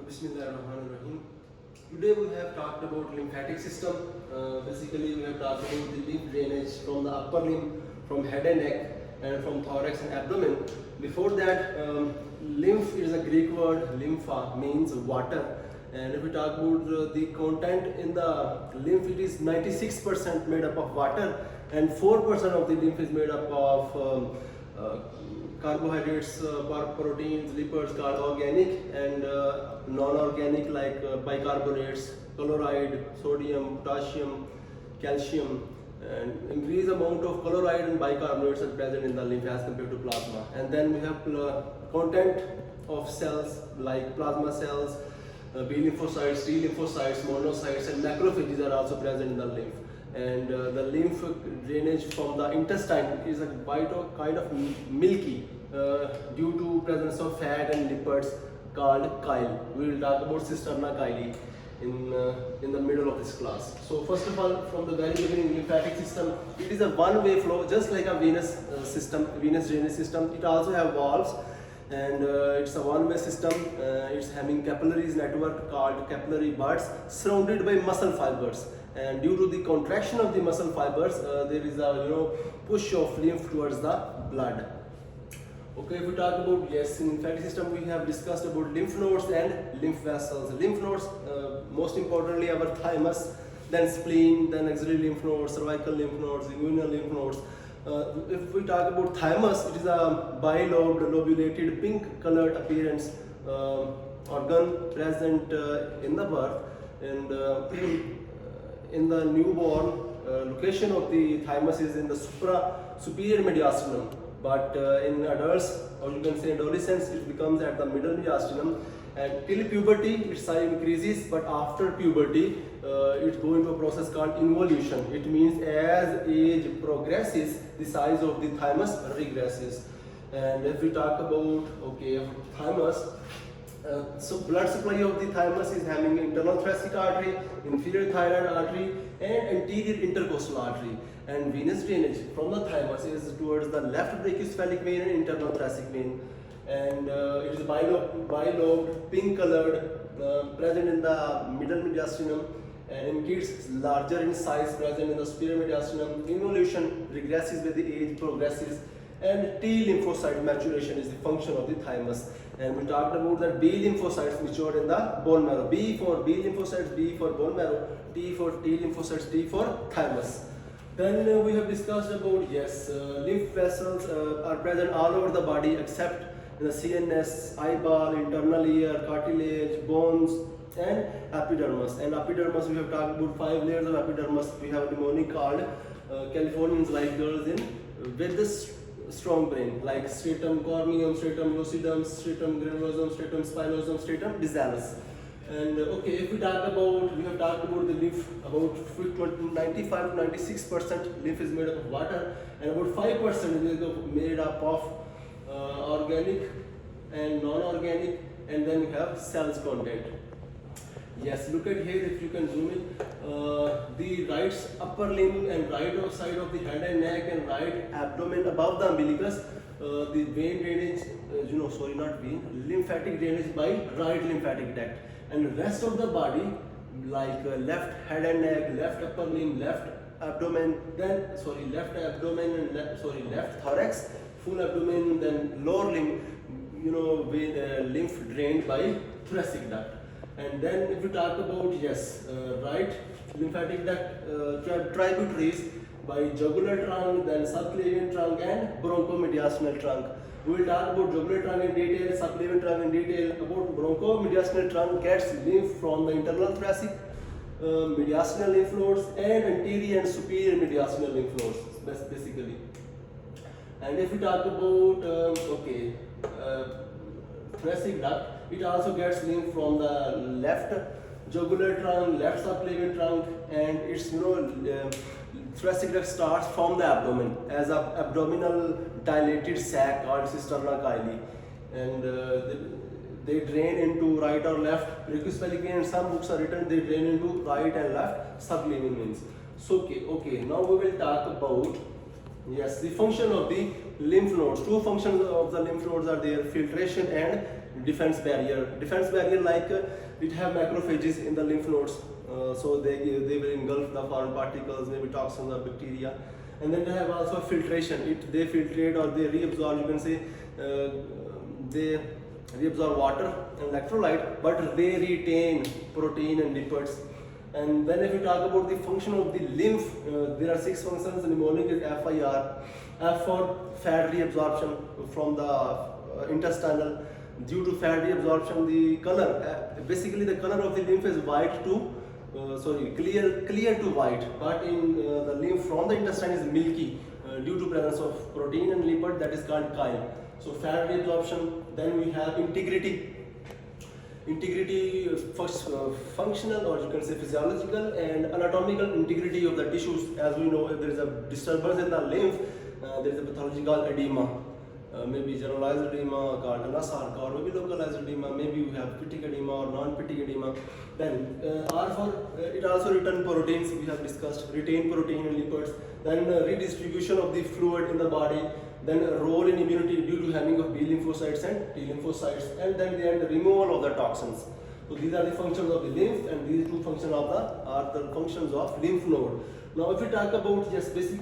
Bismillahirrahmanirrahim. Today we have talked about lymphatic system. Basically, we have talked about the lymph drainage from the upper limb, from head and neck, and from thorax and abdomen. Before that, lymph is a Greek word. Lympha means water. And if we talk about the content in the lymph, it is 96% made up of water, and 4% of the lymph is made up of carbohydrates, proteins, lipids called organic, and non-organic like bicarbonates, chloride, sodium, potassium, calcium, and increased amount of chloride and bicarbonates are present in the lymph as compared to plasma. And then we have content of cells like plasma cells, B lymphocytes, T lymphocytes, monocytes, and macrophages are also present in the lymph. And the lymph drainage from the intestine is a kind of milky due to presence of fat and lipids called chyle. We will talk about cisterna chyli in the middle of this class. So first of all, from the very beginning, lymphatic system, it is a one-way flow, just like a venous system, venous drainage system. It also have valves, and it's a one-way system. It's having capillaries network called capillary buds surrounded by muscle fibers. And due to the contraction of the muscle fibers, there is a push of lymph towards the blood. Okay, if we talk about in lymphatic system, we have discussed about lymph nodes and lymph vessels. Lymph nodes, most importantly, our thymus, then spleen, then axillary lymph nodes, cervical lymph nodes, inguinal lymph nodes. If we talk about thymus, it is a bilobed, lobulated, pink-colored appearance organ present in the birth, and in the newborn, location of the thymus is in the superior mediastinum, but in adults, or you can say adolescents, it becomes at the middle mediastinum, and till puberty its size increases, but after puberty it goes into a process called involution. It means as age progresses, the size of the thymus regresses. And if we talk about thymus, so blood supply of the thymus is having internal thoracic artery, inferior thyroid artery, and anterior intercostal artery. And venous drainage from the thymus is towards the left brachiocephalic vein and internal thoracic vein. And it is bilobed, pink-colored, present in the middle mediastinum, and in kids larger in size, present in the superior mediastinum. Involution regresses with the age progresses, and T lymphocyte maturation is the function of the thymus. And we talked about that B lymphocytes matured in the bone marrow. B for B lymphocytes, B for bone marrow, T for T lymphocytes, T for thymus. Then we have discussed about lymph vessels are present all over the body except in the CNS, eyeball, internal ear, cartilage, bones, and epidermis. And epidermis, we have talked about 5 layers of epidermis. We have a mnemonic called Californians like girls with this strong brain, like stratum corneum, stratum lucidum, stratum granulosum, stratum spinosum, stratum disalis. And if we have talked about the lymph, about 95 to 96% lymph is made up of water, and about 5% is made up of organic and non-organic, and then we have cells content. Yes, look at here, if you can zoom in, the right upper limb and right side of the head and neck and right abdomen above the umbilicus, the vein drainage, lymphatic drainage by right lymphatic tract. And rest of the body, like left head and neck, left upper limb, left abdomen, left thorax, full abdomen, then lower limb, with lymph drained by thoracic duct. And then if we talk about right lymphatic duct, tributaries by jugular trunk, then subclavian trunk, and bronchomediastinal trunk. We will talk about jugular trunk in detail, subclavian trunk in detail. About bronchomediastinal trunk gets lymph from the internal thoracic, mediastinal lymph nodes, and anterior and superior mediastinal lymph nodes, basically. And if we talk about thoracic duct, it also gets lymph from the left jugular trunk, left subclavian trunk, and its thoracic duct starts from the abdomen as a abdominal dilated sac called cisterna chyli, and they drain into right or left brachiocephalic vein. Some books are written they drain into right and left subclavian veins. So now we will talk about the function of the lymph nodes. Two functions of the lymph nodes are there: filtration and defense barrier. Defense barrier, like it have macrophages in the lymph nodes, so they will engulf the foreign particles, maybe toxins or bacteria. And then they have also filtration. They filtrate or they reabsorb. You can say they reabsorb water and electrolyte, but they retain protein and lipids. And then if you talk about the function of the lymph, there are 6 functions. Mnemonic is FIR. F for fat reabsorption from the intestinal. Due to fat reabsorption, the color, basically the color of the lymph is white to clear to white, but in the lymph from the intestine is milky due to presence of protein and lipid, that is called chyle. So fat reabsorption. Then we have integrity. Integrity, functional, or you can say physiological and anatomical integrity of the tissues. As we know, if there is a disturbance in the lymph, there is a pathology called edema. Maybe generalized edema called anasarca, or maybe localized edema, maybe you have pytic edema or non-pytic edema. Then R for it also return proteins, we have discussed, retain protein and lipids. Then redistribution of the fluid in the body. Then a role in immunity due to having of B lymphocytes and T lymphocytes. And then the removal of the toxins. So these are the functions of the lymph, and these two functions are the functions of lymph node. Now if we talk about just basic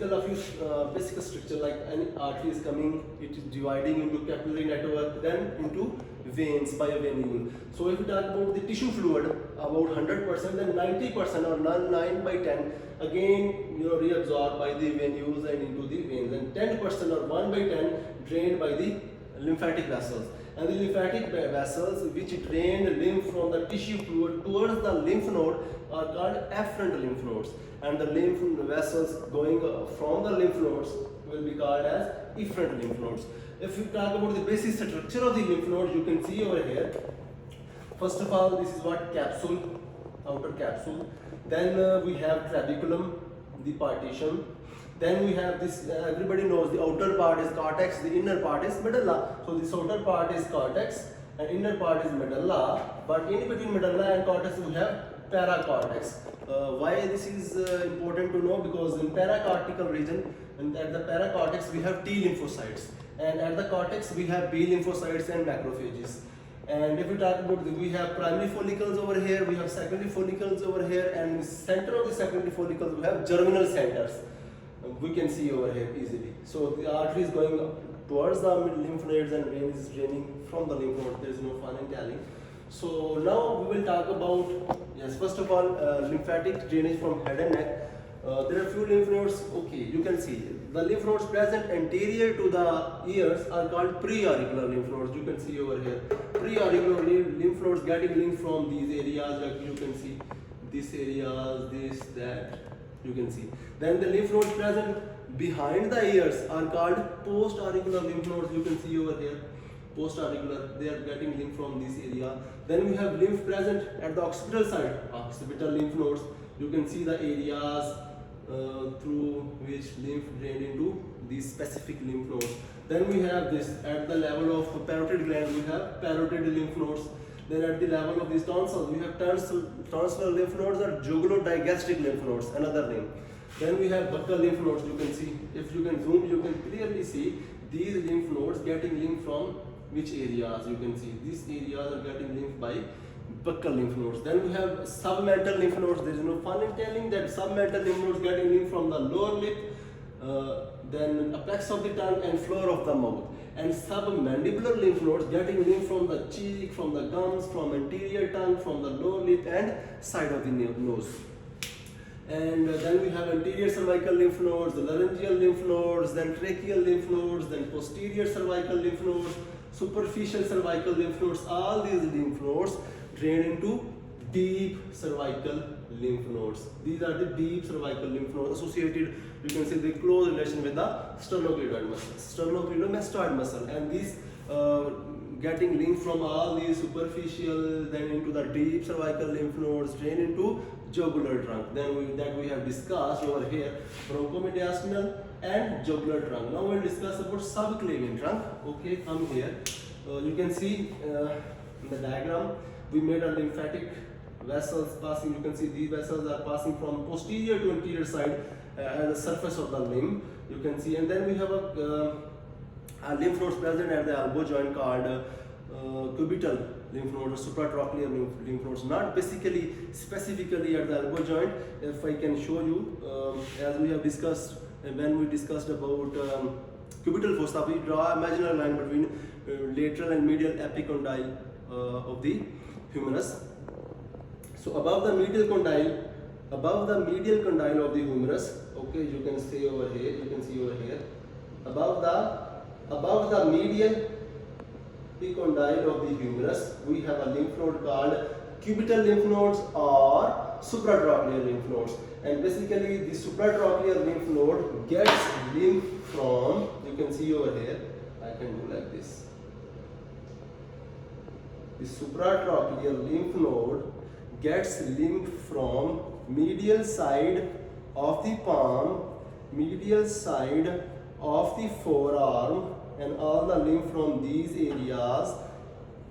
structure, like any artery is coming, it is dividing into capillary network, then into veins by a venule. So if we talk about the tissue fluid, about 100%, then 90% or 9 by 10 again reabsorbed by the venules and into the veins, and 10% or 1 by 10 drained by the lymphatic vessels. And the lymphatic vessels which drain lymph from the tissue fluid towards the lymph node are called afferent lymph nodes, and the lymph vessels going from the lymph nodes will be called as efferent lymph nodes. If you talk about the basic structure of the lymph nodes, you can see over here. First of all, this is what capsule, outer capsule. Then we have trabeculum, the partition. Then we have this, everybody knows the outer part is cortex, the inner part is medulla. So this outer part is cortex and inner part is medulla, but in between medulla and cortex we have paracortex. Why this is important to know? Because in paracortical region, and at the paracortex we have T lymphocytes, and at the cortex we have B lymphocytes and macrophages. And if we talk about we have primary follicles over here, we have secondary follicles over here, and in the center of the secondary follicles we have germinal centers. We can see over here easily. So the artery is going towards the lymph nodes and vein is draining from the lymph node. There is no fun in telling. So now we will talk about, yes, first of all, lymphatic drainage from head and neck. There are few lymph nodes. Okay, you can see the lymph nodes present anterior to the ears are called preauricular lymph nodes. You can see over here preauricular lymph nodes getting linked from these areas, like you can see this areas, this, that, you can see. Then the lymph nodes present behind the ears are called post-auricular lymph nodes. You can see over here post-auricular, they are getting linked from this area. Then we have lymph present at the occipital side, occipital lymph nodes. You can see the areas through which lymph drained into these specific lymph nodes. Then we have this at the level of parotid gland, we have parotid lymph nodes. Then at the level of these tonsils, we have tonsillar lymph nodes or jugulo-digastric lymph nodes, another name. Then we have buccal lymph nodes. You can see, if you can zoom, you can clearly see these lymph nodes getting linked from which areas. You can see these areas are getting linked by buccal lymph nodes. Then we have submental lymph nodes. There is no fun in telling that submental lymph nodes getting linked from the lower lip, then apex of the tongue and floor of the mouth. And submandibular lymph nodes getting linked from the cheek, from the gums, from anterior tongue, from the lower lip and side of the nose. And then we have anterior cervical lymph nodes, the laryngeal lymph nodes, then tracheal lymph nodes, then posterior cervical lymph nodes, superficial cervical lymph nodes. All these lymph nodes drain into deep cervical lymph nodes. These are the deep cervical lymph nodes associated, you can see the close relation with the sternocleidoid muscle, sternocleidomastoid muscle, and these getting linked from all these superficial, then into the deep cervical lymph nodes, drain into jugular trunk. Then that we have discussed over here, bronchomediastinal and jugular trunk. Now we'll discuss about subclavian trunk. Okay, come here. You can see in the diagram we made a lymphatic vessels passing. You can see these vessels are passing from posterior to anterior side at the surface of the limb. You can see, and then we have a lymph nodes present at the elbow joint called cubital lymph nodes or supratrochlear lymph nodes, not specifically at the elbow joint. If I can show you, as we have discussed when we discussed about cubital fossa, we draw an imaginary line between lateral and medial epicondyle of the humerus. So above the medial condyle of the humerus, okay, you can see over here, above the medial epicondyle of the humerus, we have a lymph node called cubital lymph nodes or supratrochlear lymph nodes. And basically the supratrochlear lymph node gets lymph from, you can see over here, I can do like this. The supratrochlear lymph node gets lymph from medial side of the palm, medial side of the forearm, and all the lymph from these areas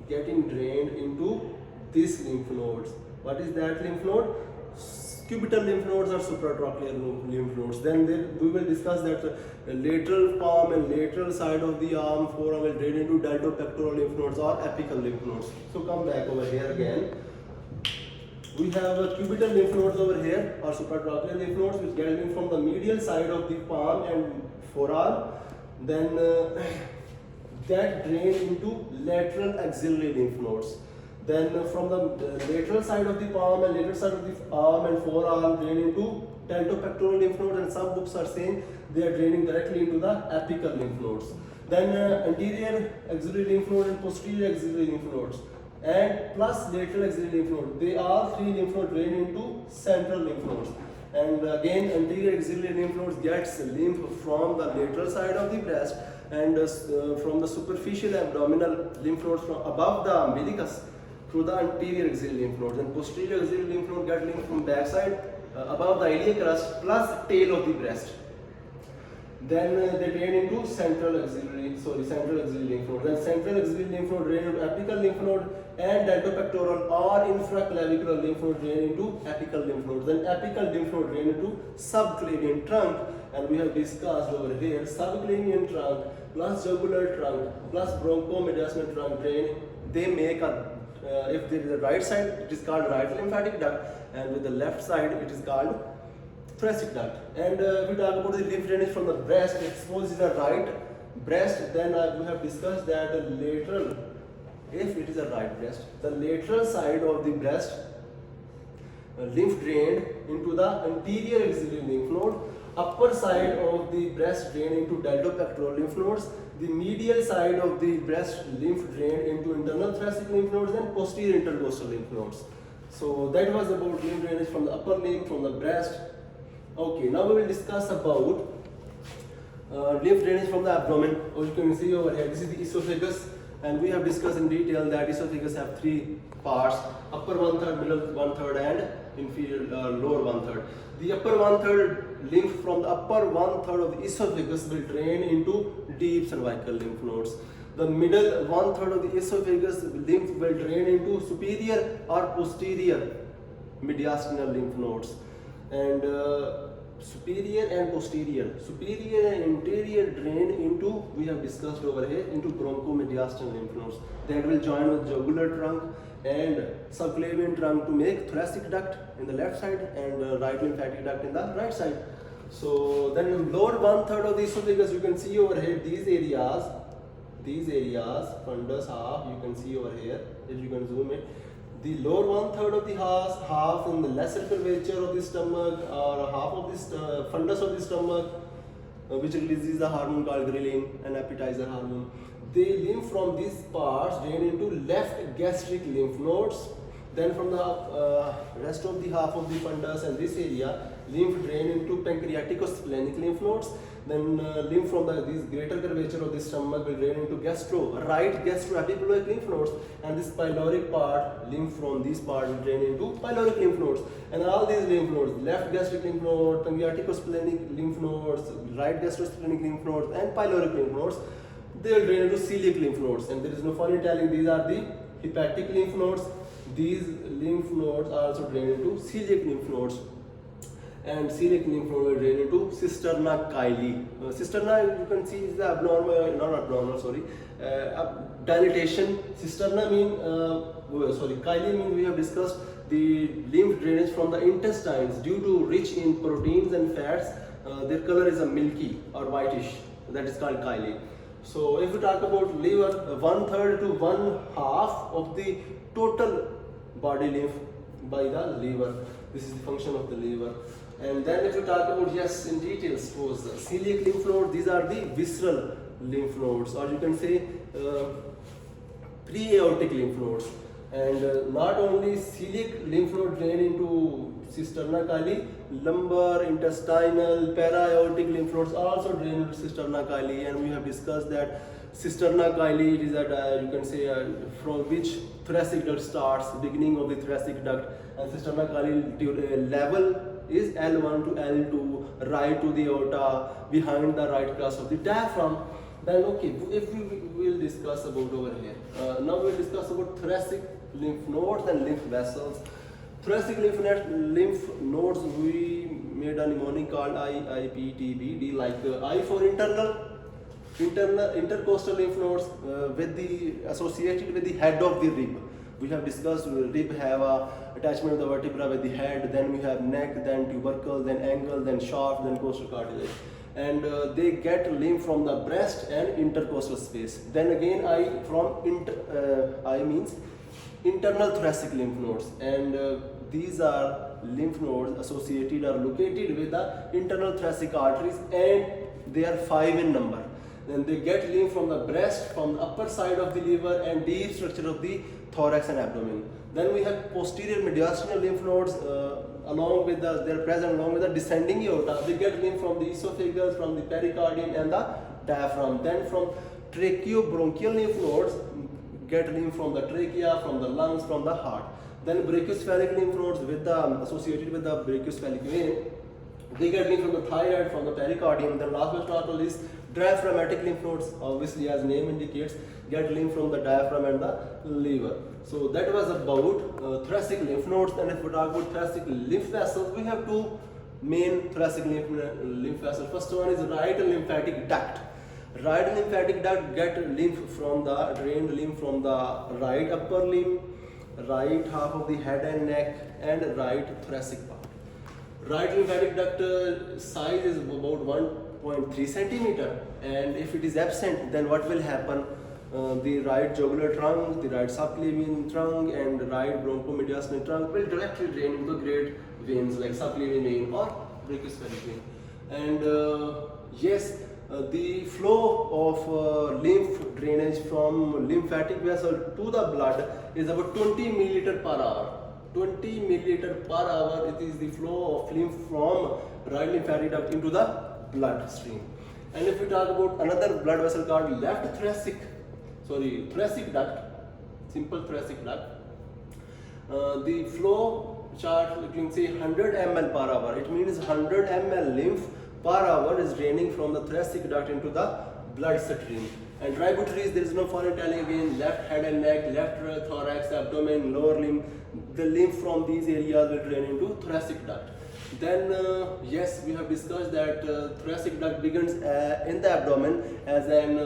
getting drained into these lymph nodes. What is that lymph node? Cubital lymph nodes or supratrochlear lymph nodes. Then we will discuss that lateral palm and lateral side of the arm, forearm will drain into deltopectoral lymph nodes or apical lymph nodes. So come back over here again. We have cubital lymph nodes over here or supratrochlear lymph nodes which get lymph from the medial side of the palm and forearm. Then that drain into lateral axillary lymph nodes. Then from the lateral side of the palm and lateral side of the arm and forearm drain into deltopectoral lymph nodes, and some books are saying they are draining directly into the apical lymph nodes. Then anterior axillary lymph node and posterior axillary lymph nodes, and plus lateral axillary lymph node. They all three lymph nodes drain into central lymph nodes. And again, anterior axillary lymph nodes gets lymph from the lateral side of the breast, and from the superficial abdominal lymph nodes from above the umbilicus through the anterior axillary lymph nodes, and posterior axillary lymph node get lymph from backside above the iliac crest plus tail of the breast. Then they drain into central axillary lymph node. Then central axillary lymph node drain into apical lymph node, and deltopectoral or infraclavicular lymph node drain into apical lymph nodes. Then apical lymph node drain into subclavian trunk, and we have discussed over here subclavian trunk plus jugular trunk plus bronchomediastinal trunk drain. They make a if there is a right side, it is called right lymphatic duct, and with the left side, it is called thoracic duct. And if we talk about the lymph drainage from the breast, suppose it is a right breast, then we have discussed that the lateral, if it is a right breast, the lateral side of the breast lymph drained into the anterior axillary lymph node, upper side of the breast drained into deltopectoral lymph nodes, the medial side of the breast lymph drained into internal thoracic lymph nodes, and posterior intercostal lymph nodes. So that was about lymph drainage from the upper limb, from the breast. Okay, now we will discuss about lymph drainage from the abdomen. As you can see over here, this is the esophagus, and we have discussed in detail that esophagus have three parts: upper 1/3, middle 1/3, and inferior lower 1/3. The upper 1/3 lymph from the upper 1/3 of the esophagus will drain into deep cervical lymph nodes. The middle 1/3 of the esophagus lymph will drain into superior or posterior mediastinal lymph nodes, and superior and interior drain into, we have discussed over here, into bronchomediastinal lymph nodes that will join with jugular trunk and subclavian trunk to make thoracic duct in the left side and right lymphatic duct in the right side. So then lower 1/3 of the esophagus, you can see over here these areas, fundus half, you can see over here, if you can zoom in. The lower 1/3 of the half in the lesser curvature of the stomach, or half of this fundus of the stomach, which releases the hormone called ghrelin, an appetizer hormone. They lymph from these parts drain into left gastric lymph nodes. Then from the rest of the half of the fundus and this area, lymph drain into pancreaticosplenic lymph nodes. Then lymph from this greater curvature of the stomach will drain into right gastroepiploic lymph nodes, and this pyloric part, lymph from these parts will drain into pyloric lymph nodes. And all these lymph nodes, left gastric lymph node, pancreaticosplenic lymph nodes, right gastrosplenic lymph nodes, and pyloric lymph nodes, they will drain into celiac lymph nodes. And there is no funny telling, these are the hepatic lymph nodes. These lymph nodes are also drain into celiac lymph nodes. and celiac lymph node will drain into cisterna chyli. Cisterna, you can see, is the abnormal, not abnormal, sorry, dilatation. Cisterna mean, chyli means we have discussed the lymph drainage from the intestines due to rich in proteins and fats. Their color is a milky or whitish. That is called chyli. So if we talk about liver, 1/3 to 1/2 of the total body lymph by the liver. This is the function of the liver. And then if we talk about, yes, in detail, suppose celiac lymph node, these are the visceral lymph nodes, or you can say pre-aortic lymph nodes. And not only celiac lymph node drain into cisterna chyli, lumbar, intestinal, para-aortic lymph nodes also drain into cisterna chyli, and we have discussed that cisterna chyli, it is you can say from which thoracic duct starts, beginning of the thoracic duct, and cisterna chyli level is L1 to L2, right to the aorta, behind the right crus of the diaphragm. Then okay, if we will discuss about over here, now we will discuss about thoracic lymph nodes and lymph vessels. Thoracic lymph nodes, we made a mnemonic called IIPTBD, like I for intercostal lymph nodes associated with the head of the rib. We have discussed rib have a attachment of the vertebra with the head, then we have neck, then tubercle, then angle, then shaft, then costal cartilage. And they get lymph from the breast and intercostal space. Then again I means internal thoracic lymph nodes, and these are lymph nodes associated or located with the internal thoracic arteries, and they are 5 in number. Then they get lymph from the breast, from the upper side of the liver, and deep structure of the thorax and abdomen. Then we have posterior mediastinal lymph nodes they are present along with the descending aorta. They get lymph from the esophagus, from the pericardium and the diaphragm. Then from tracheobronchial lymph nodes get lymph from the trachea, from the lungs, from the heart. Then brachiocephalic lymph nodes associated with the brachiocephalic vein. They get lymph from the thyroid, from the pericardium. Then last but not least, diaphragmatic lymph nodes, obviously as name indicates, get lymph from the diaphragm and the liver. So that was about thoracic lymph nodes. And if we talk about thoracic lymph vessels, we have 2 main thoracic lymph vessels. First one is right lymphatic duct. Right lymphatic duct get drained lymph from the right upper limb, right half of the head and neck, and right thoracic part. Right lymphatic duct size is about 1.3 centimeter, and if it is absent, then what will happen? The right jugular trunk, the right subclavian trunk, and the right bronchomediastinal trunk will directly drain into the great veins like subclavian vein or brachiocephalic vein. And yes, the flow of lymph drainage from lymphatic vessel to the blood is about 20 milliliter per hour. 20 milliliter per hour, it is the flow of lymph from right lymphatic duct into the blood stream. And if we talk about another blood vessel called thoracic duct, simple thoracic duct, the flow chart, you can say 100 ml per hour. It means 100 ml lymph per hour is draining from the thoracic duct into the blood stream. And tributaries, there is no foreign telling again, left head and neck, left thorax, abdomen, lower limb. The lymph from these areas will drain into thoracic duct. Then yes, we have discussed that thoracic duct begins in the abdomen as an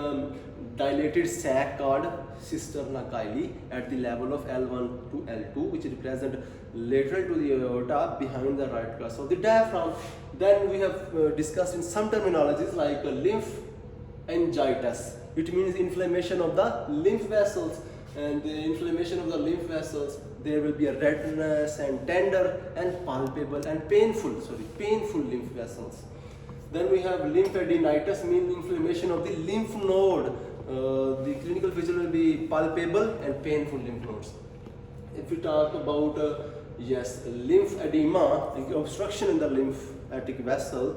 dilated sac called cisterna chyli at the level of L1 to L2, which represent lateral to the aorta behind the right crus of the diaphragm. Then we have discussed in some terminologies like lymphangitis. It means inflammation of the lymph vessels, and the inflammation of the lymph vessels, there will be a redness and tender and palpable and painful lymph vessels. Then we have lymphadenitis, means inflammation of the lymph node. The clinical feature will be palpable and painful lymph nodes. If we talk about lymphedema, obstruction in the lymphatic vessel.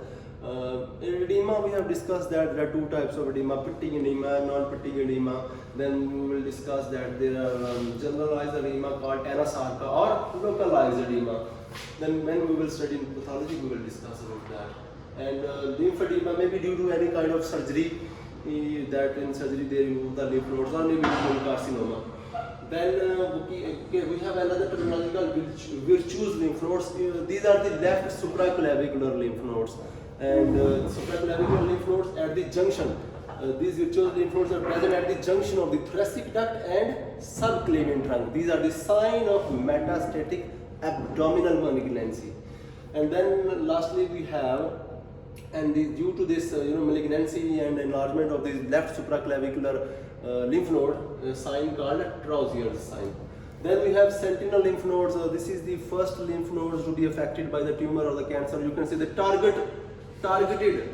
In edema, we have discussed that there are 2 types of edema: pitting edema, non-pitting edema. Then we will discuss that there are generalized edema called anasarca or localized edema. Then when we will study in pathology, we will discuss about that. And lymphedema may be due to any kind of surgery, that in surgery they remove the lymph nodes, or maybe due to carcinoma. Then we have another terminology called virtuous lymph nodes. These are the left supraclavicular lymph nodes, and supraclavicular lymph nodes at the junction. These virtuous lymph nodes are present at the junction of the thoracic duct and subclavian trunk. These are the sign of metastatic abdominal malignancy. And then lastly we have, and due to this malignancy and enlargement of the left supraclavicular lymph node, sign called Trousier's sign. Then we have sentinel lymph nodes. This is the first lymph nodes to be affected by the tumor or the cancer. You can say the targeted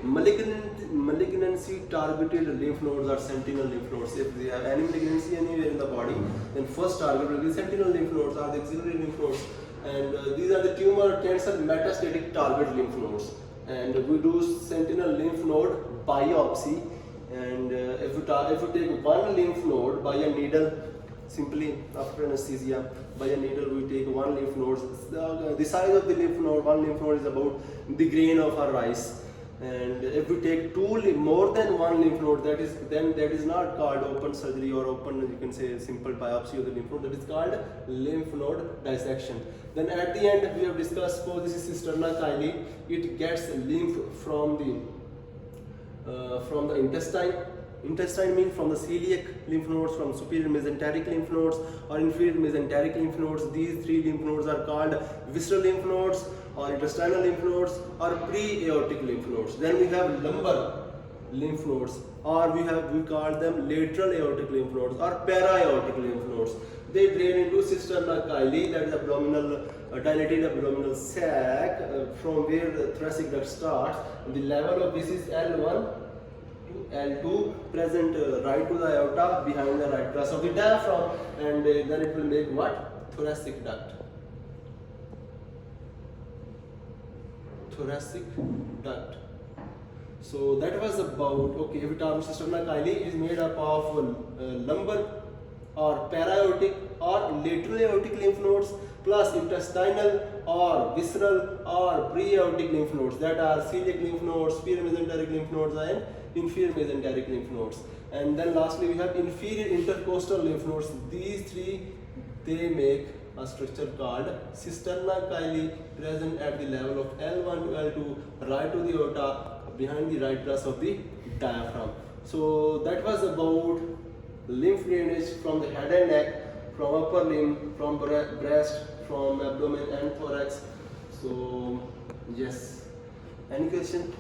malignancy targeted lymph nodes are sentinel lymph nodes. If they have any malignancy anywhere in the body, then first target will be sentinel lymph nodes or the axillary lymph nodes. And these are the tumor cancer metastatic target lymph nodes. And we do sentinel lymph node biopsy. And if you take one lymph node by a needle, simply after anesthesia, by a needle we take one lymph node. The size of the lymph node, one lymph node is about the grain of a rice. And if we take more than one lymph node, that is not called open surgery or open, you can say simple biopsy of the lymph node. That is called lymph node dissection. Then at the end we have discussed, suppose this is cisterna chyli, it gets lymph from the intestine. Intestine means from the celiac lymph nodes, from superior mesenteric lymph nodes or inferior mesenteric lymph nodes. These three lymph nodes are called visceral lymph nodes or intestinal lymph nodes or pre-aortic lymph nodes. Then we have lumbar lymph nodes, or we call them lateral aortic lymph nodes or para-aortic lymph nodes. They drain into cisterna chyli, that is abdominal dilated abdominal sac, from where the thoracic duct starts. The level of this is L1 to L2, present right to the aorta, behind the right crus of the diaphragm, and then it will make what? Thoracic duct. Thoracic duct. So that was about, okay, if we talk about cisterna chyli, is made up of lumbar or para-aortic or lateral aortic lymph nodes plus intestinal or visceral or pre-aortic lymph nodes, that are celiac lymph nodes, superior mesenteric lymph nodes and inferior mesenteric lymph nodes. And then lastly we have inferior intercostal lymph nodes. These three, they make a structure called cisterna chyli, present at the level of L1 to L2, right to the aorta, behind the right crus of the diaphragm. So that was about lymph drainage from the head and neck, from upper limb, from breast, from abdomen and thorax. So yes, any question?